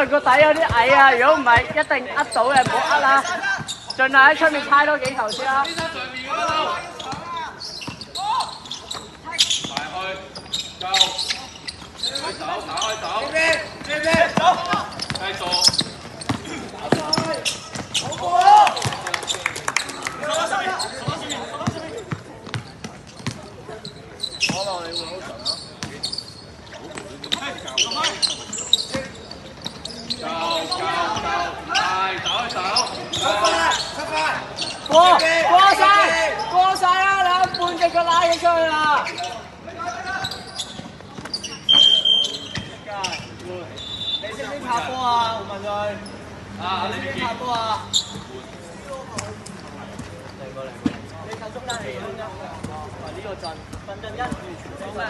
能個底有啲矮啊，如果唔係一定呃到嘅，唔好呃啦。盡量喺出面猜多幾球先啦。過晒啦！兩半隻腳拉咗出去啦！你識唔識拍波啊？我問佢。你識唔識拍波啊？你扣中間嚟嘅。呢個陣，分陣1，數咩啊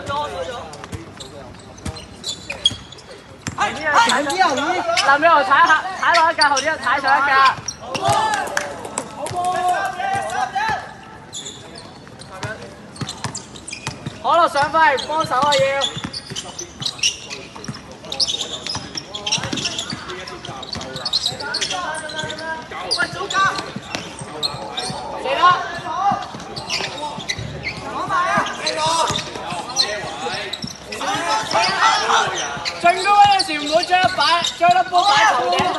？212。林美豪踩落一格，後啲踩上一格。可樂上翻嚟幫手啊要。喂，早交。嚟啦！攞埋啊！進攻嗰陣時唔好將粒波擺頭頂度。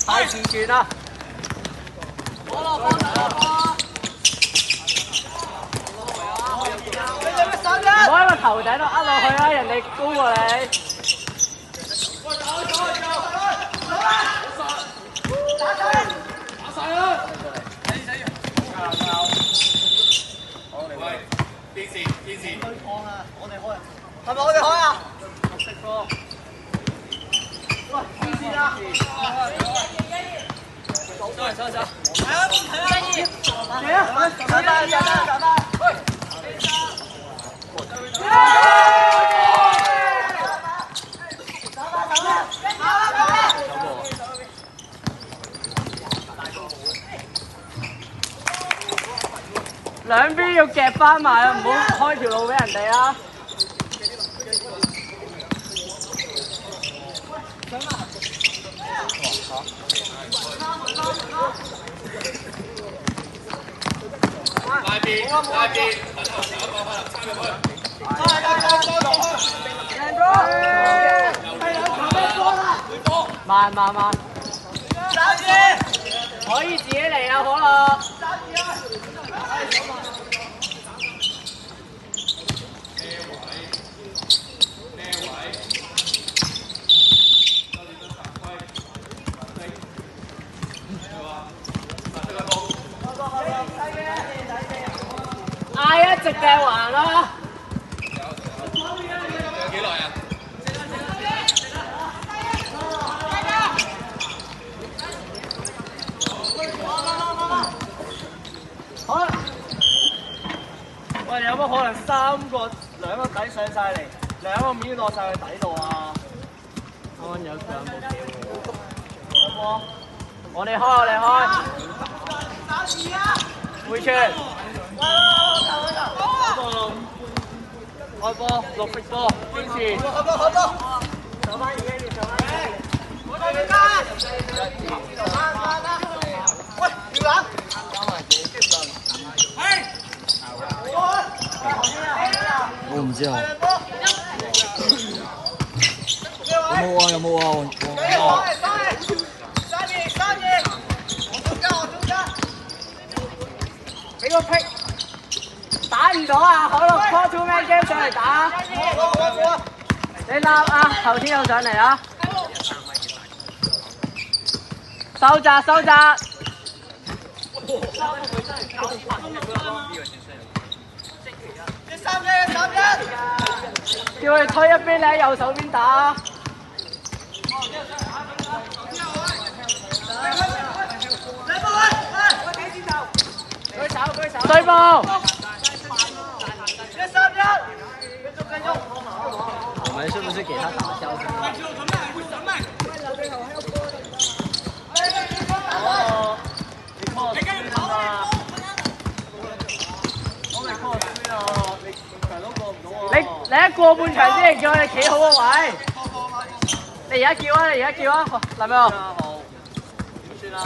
太自轉啦！我喺個頭頂度呃落去啦，人哋高過你。係咪我哋開啊？綠色波。喂，邊線啊？收。係啊，嚟啊！上班。兩邊要夾翻埋啊！唔好開條路俾人哋啊！大邊，慢，可以自己嚟啊，可樂。嗌一直掟橫啦！幾耐啊？好。喂，有冇可能兩個底上晒嚟，2個面落晒去底度啊？啱啱有冇機會？有冇？我哋開。回傳。開波，綠色波，堅持。開波。上翻2上翻2。我哋喂，要攬。我唔知啊。有冇啊？俾個劈。打唔到啊！可樂 call two man game 上嚟打。你答啊！頭先有上嚟啊！收窄。叫佢推一邊，你喺右手邊打。對步。我們是不是給他打消息？哦，你 call 輸啦！我未 call 輸啊！你大佬過唔到啊！你一過半場之前叫佢哋企好個位。你而家叫啊！你而家叫啊！林友。好，點算啊？